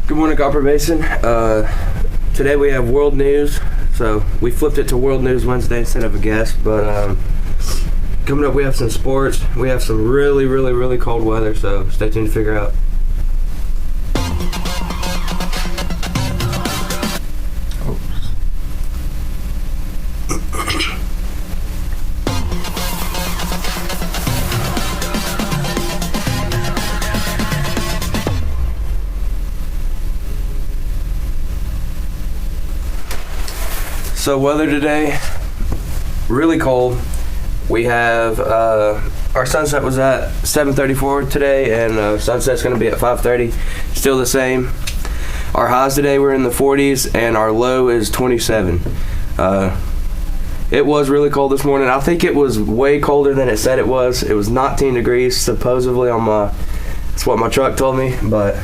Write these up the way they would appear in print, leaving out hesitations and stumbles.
Good morning, Copper Basin. Today we have world news, so we flipped it to World News Wednesday instead of a guest. But coming up, we have some sports. We have some really cold weather, so stay tuned to figure out. So weather today, really cold. We have our sunset was at 7:34 today, and sunset's going to be at 5:30. Still the same. Our highs today were in the 40s, and our low is 27. It was really cold this morning. I think it was way colder than it said it was. It was 19 degrees supposedly on that's what my truck told me, but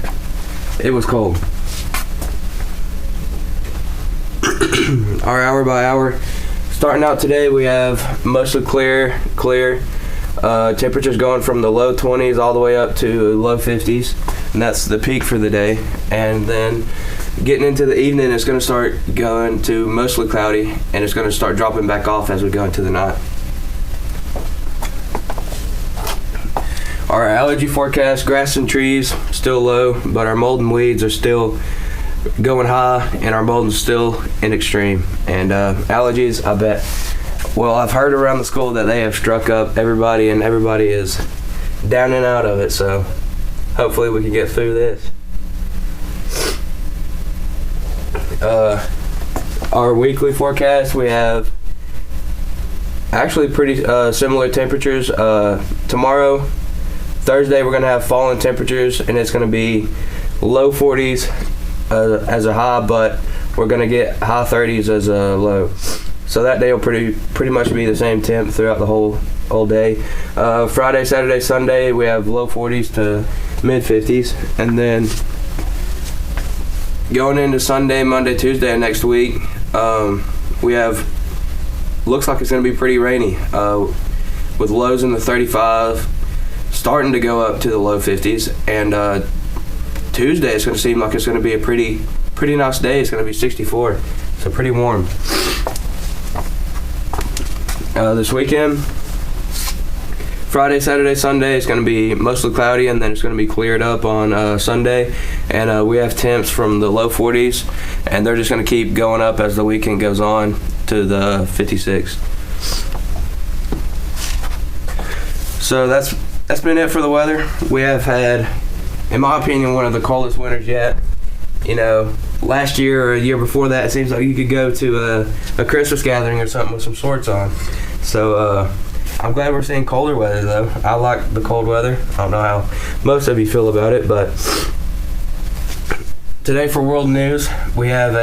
it was cold. Our hour by hour. Starting out today, we have mostly clear. Temperatures going from the low 20s all the way up to low 50s, and that's the peak for the day. And then getting into the evening, it's going to start going to mostly cloudy, and it's going to start dropping back off as we go into the night. Our allergy forecast: grass and trees still low, but our mold and weeds are still going high, and our mold is still in extreme. And allergies, I bet, well, I've heard around the school that they have struck up everybody, and everybody is down and out of it, so hopefully we can get through this. Our weekly forecast, we have actually pretty similar temperatures. Tomorrow, Thursday, we're going to have falling temperatures, and it's going to be low 40s as a high, but we're going to get high 30s as a low. So that day will pretty much be the same temp throughout the whole day. Friday, Saturday, Sunday, we have low 40s to mid 50s. And then going into Sunday, Monday, Tuesday next week, we have, looks like it's going to be pretty rainy, with lows in the 35, starting to go up to the low 50s. And Tuesday, it's going to seem like it's going to be a pretty nice day. It's going to be 64, so pretty warm. This weekend, Friday, Saturday, Sunday, it's going to be mostly cloudy, and then it's going to be cleared up on Sunday. And we have temps from the low 40s, and they're just going to keep going up as the weekend goes on to the 56. So that's been it for the weather. We have had, in my opinion, one of the coldest winters yet. You know, last year or a year before that, it seems like you could go to a Christmas gathering or something with some shorts on. So I'm glad we're seeing colder weather, though. I like the cold weather. I don't know how most of you feel about it, but today for world news, we have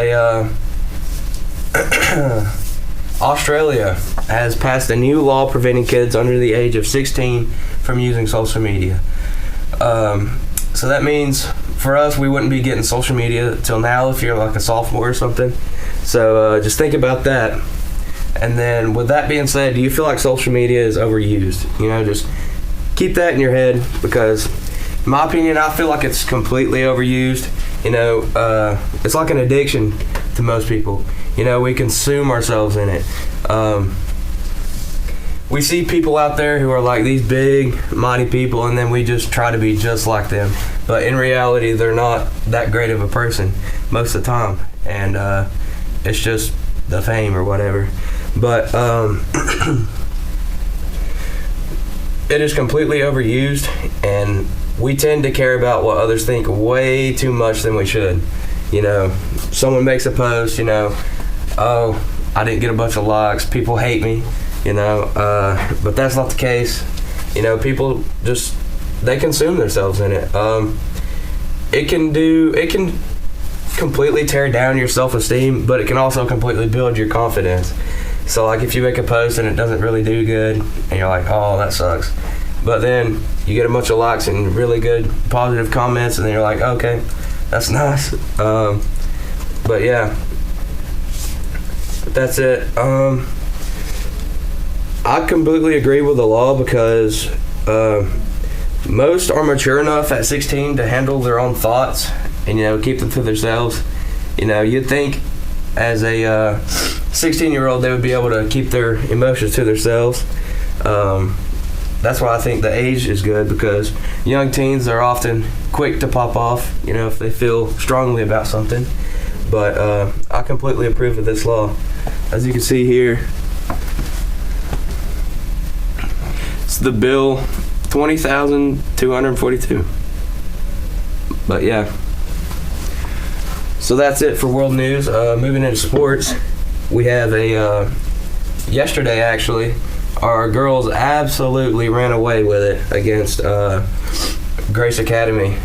Australia has passed a new law preventing kids under the age of 16 from using social media. So that means for us, we wouldn't be getting social media till now if you're like a sophomore or something. So just think about that. And then with that being said, do you feel like social media is overused? You know, just keep that in your head, because in my opinion, I feel like it's completely overused. You know, it's like an addiction to most people. You know, we consume ourselves in it. We see people out there who are like these big, mighty people, and then we just try to be just like them. But in reality, they're not that great of a person most of the time. And it's just the fame or whatever. But it is completely overused, and we tend to care about what others think way too much than we should. You know, someone makes a post, you know, oh, I didn't get a bunch of likes, people hate me. You know, but that's not the case. You know, people just, they consume themselves in it. It can completely tear down your self-esteem, but it can also completely build your confidence. So like if you make a post and it doesn't really do good, and you're like, oh, that sucks. But then you get a bunch of likes and really good positive comments, and then you're like, okay, that's nice. But yeah, that's it. I completely agree with the law, because most are mature enough at 16 to handle their own thoughts and keep them to themselves. You'd think as a 16-year-old they would be able to keep their emotions to themselves. That's why I think the age is good, because young teens are often quick to pop off, if they feel strongly about something. But I completely approve of this law. As you can see here, it's the bill 20,242. But yeah. So that's it for world news. Moving into sports, we have yesterday actually, our girls absolutely ran away with it against Grace Academy.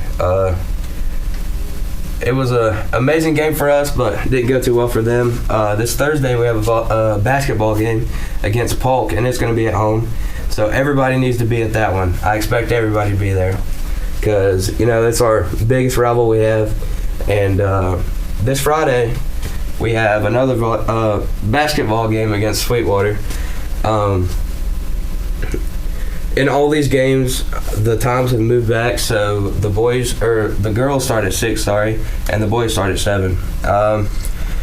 It was an amazing game for us, but didn't go too well for them. This Thursday we have a basketball game against Polk, and it's going to be at home. So everybody needs to be at that one. I expect everybody to be there, because it's our biggest rival we have. And this Friday we have another basketball game against Sweetwater. In all these games, the times have moved back, so the girls start at 6, and the boys start at 7.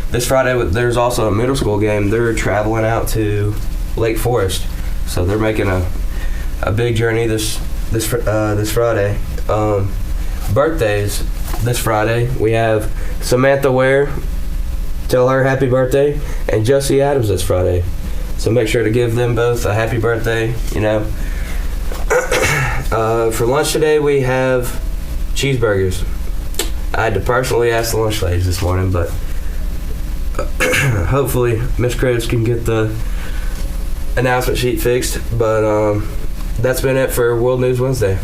This Friday, there's also a middle school game. They're traveling out to Lake Forest, so they're making a big journey this Friday. Birthdays this Friday, we have Samantha Ware, tell her happy birthday, and Josie Adams this Friday. So make sure to give them both a happy birthday. For lunch today, we have cheeseburgers. I had to personally ask the lunch ladies this morning, but hopefully Miss Cribs can get the announcement sheet fixed. But that's been it for World News Wednesday.